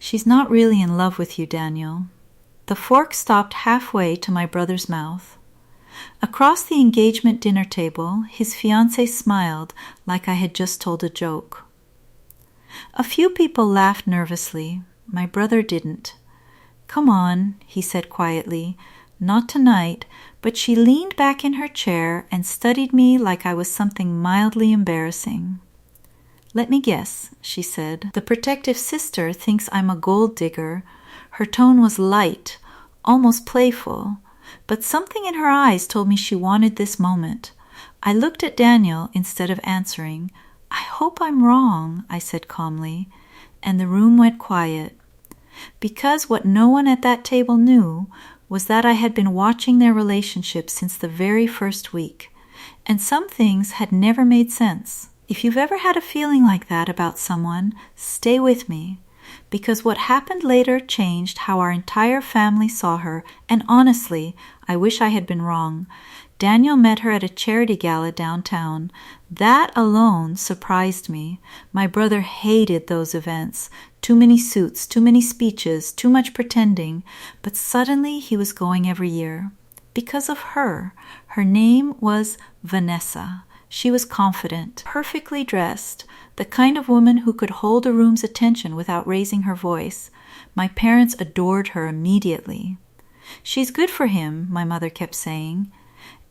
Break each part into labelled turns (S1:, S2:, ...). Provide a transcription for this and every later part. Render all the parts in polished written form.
S1: She's not really in love with you, Daniel. The fork stopped halfway to my brother's mouth. Across the engagement dinner table, his fiancée smiled like I had just told a joke. A few people laughed nervously. My brother didn't. "Come on," he said quietly. "Not tonight," but she leaned back in her chair and studied me like I was something mildly embarrassing. "Let me guess," she said. "The protective sister thinks I'm a gold digger." Her tone was light, almost playful, but something in her eyes told me she wanted this moment. I looked at Daniel instead of answering. "I hope I'm wrong," I said calmly, and the room went quiet. Because what no one at that table knew was that I had been watching their relationship since the very first week, and some things had never made sense. If you've ever had a feeling like that about someone, stay with me, because what happened later changed how our entire family saw her, and honestly, I wish I had been wrong. Daniel met her at a charity gala downtown. That alone surprised me. My brother hated those events. Too many suits, too many speeches, too much pretending. But suddenly he was going every year. Because of her. Her name was Vanessa. She was confident, perfectly dressed, the kind of woman who could hold a room's attention without raising her voice. My parents adored her immediately. "She's good for him," my mother kept saying.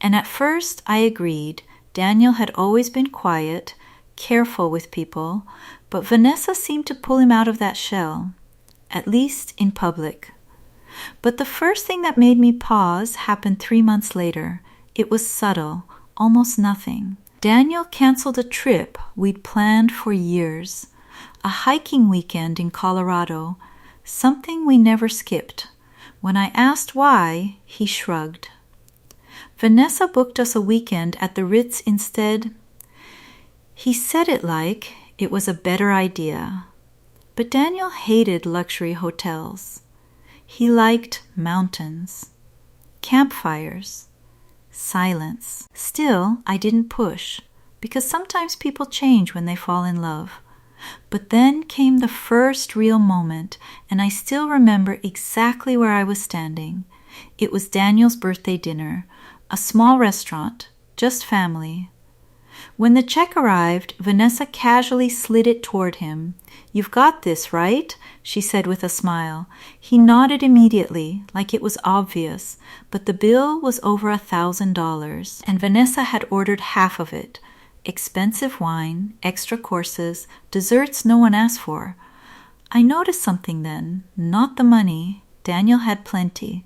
S1: And at first I agreed. Daniel had always been quiet, careful with people, but Vanessa seemed to pull him out of that shell, at least in public. But the first thing that made me pause happened 3 months later. It was subtle, almost nothing. Daniel canceled a trip we'd planned for years, a hiking weekend in Colorado, something we never skipped. When I asked why, he shrugged. Vanessa booked us a weekend at the Ritz instead. He said it like it was a better idea. But Daniel hated luxury hotels. He liked mountains, campfires, silence. Still, I didn't push, because sometimes people change when they fall in love. But then came the first real moment, and I still remember exactly where I was standing. It was Daniel's birthday dinner, a small restaurant, just family. When the check arrived, Vanessa casually slid it toward him. "You've got this, right?" she said with a smile. He nodded immediately, like it was obvious, but the bill was over $1,000, and Vanessa had ordered half of it. Expensive wine, extra courses, desserts no one asked for. I noticed something then, not the money. Daniel had plenty.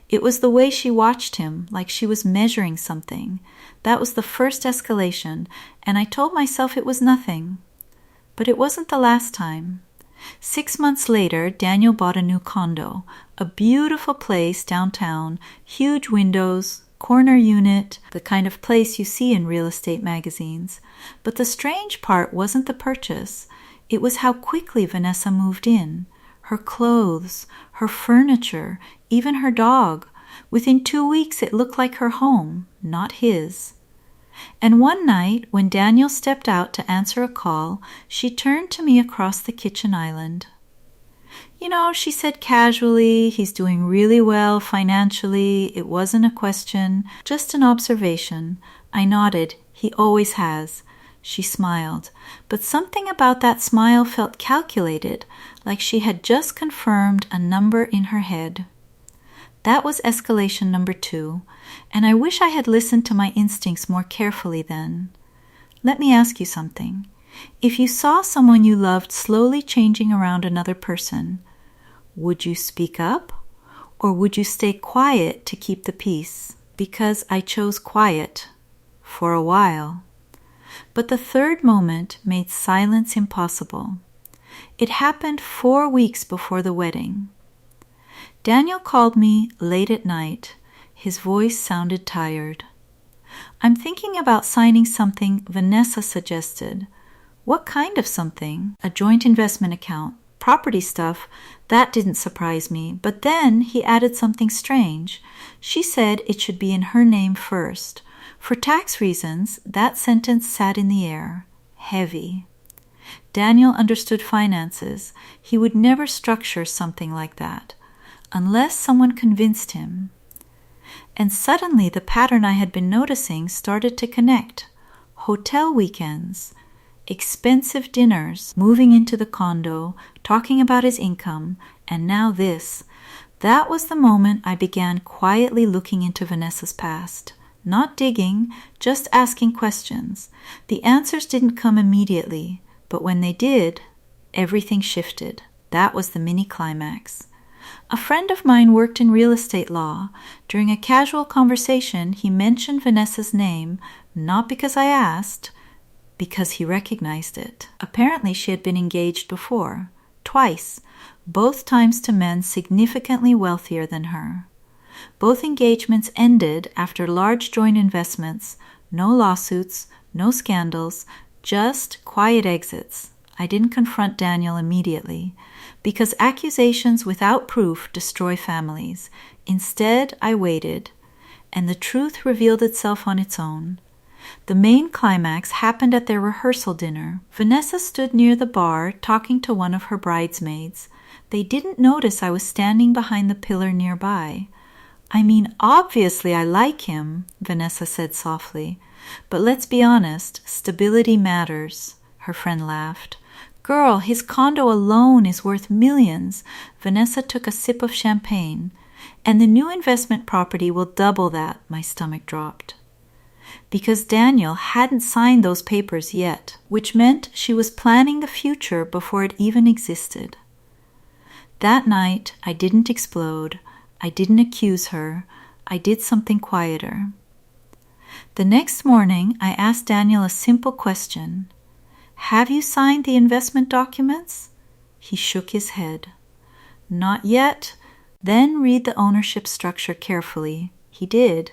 S1: It was the way she watched him, like she was measuring something. That was the first escalation, and I told myself it was nothing. But it wasn't the last time. 6 months later, Daniel bought a new condo, a beautiful place downtown, huge windows, corner unit, the kind of place you see in real estate magazines. But the strange part wasn't the purchase. It was how quickly Vanessa moved in. Her clothes, her furniture, even her dog. Within 2 weeks it looked like her home, not his. And one night, when Daniel stepped out to answer a call, she turned to me across the kitchen island. "You know," she said casually, "he's doing really well financially. It wasn't a question, just an observation." I nodded. "He always has." She smiled, but something about that smile felt calculated, like she had just confirmed a number in her head. That was escalation number 2, and I wish I had listened to my instincts more carefully then. Let me ask you something. If you saw someone you loved slowly changing around another person, would you speak up, or would you stay quiet to keep the peace? Because I chose quiet, for a while. But the third moment made silence impossible. It happened 4 weeks before the wedding. Daniel called me late at night. His voice sounded tired. "I'm thinking about signing something Vanessa suggested." "What kind of something?" "A joint investment account. Property stuff." That didn't surprise me. But then he added something strange. She said it should be in her name first. For tax reasons, that sentence sat in the air, heavy. Daniel understood finances. He would never structure something like that, unless someone convinced him. And suddenly the pattern I had been noticing started to connect. Hotel weekends, expensive dinners, moving into the condo, talking about his income, and now this. That was the moment I began quietly looking into Vanessa's past. Not digging, just asking questions. The answers didn't come immediately, but when they did, everything shifted. That was the mini climax. A friend of mine worked in real estate law. During a casual conversation, he mentioned Vanessa's name, not because I asked, because he recognized it. Apparently, she had been engaged before, twice, both times to men significantly wealthier than her. Both engagements ended after large joint investments, no lawsuits, no scandals, just quiet exits. I didn't confront Daniel immediately, because accusations without proof destroy families. Instead, I waited, and the truth revealed itself on its own. The main climax happened at their rehearsal dinner. Vanessa stood near the bar talking to one of her bridesmaids. They didn't notice I was standing behind the pillar nearby. "I mean, obviously I like him," Vanessa said softly. "But let's be honest, stability matters," her friend laughed. "Girl, his condo alone is worth millions." Vanessa took a sip of champagne. "And the new investment property will double that." My stomach dropped. Because Daniel hadn't signed those papers yet, which meant she was planning the future before it even existed. That night, I didn't explode. I didn't accuse her. I did something quieter. The next morning, I asked Daniel a simple question. "Have you signed the investment documents?" He shook his head. "Not yet." "Then read the ownership structure carefully." He did.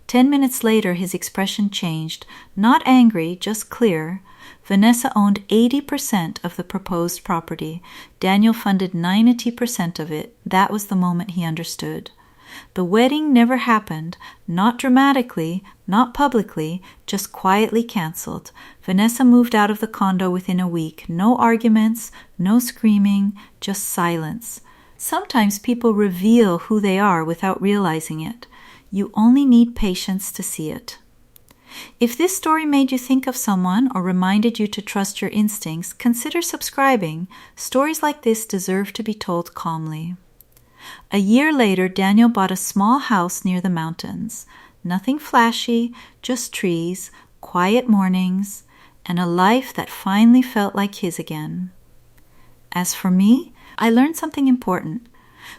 S1: 10 minutes later, his expression changed. Not angry, just clear. Vanessa owned 80% of the proposed property. Daniel funded 90% of it. That was the moment he understood. The wedding never happened, not dramatically, not publicly, just quietly canceled. Vanessa moved out of the condo within a week. No arguments, no screaming, just silence. Sometimes people reveal who they are without realizing it. You only need patience to see it. If this story made you think of someone or reminded you to trust your instincts, consider subscribing. Stories like this deserve to be told calmly. A year later, Daniel bought a small house near the mountains. Nothing flashy, just trees, quiet mornings, and a life that finally felt like his again. As for me, I learned something important.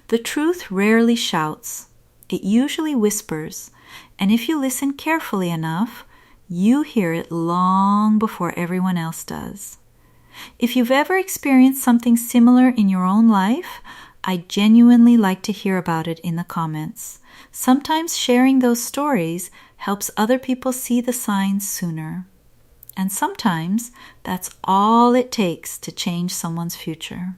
S1: The truth rarely shouts. It usually whispers, and if you listen carefully enough, you hear it long before everyone else does. If you've ever experienced something similar in your own life, I genuinely like to hear about it in the comments. Sometimes sharing those stories helps other people see the signs sooner. And sometimes that's all it takes to change someone's future.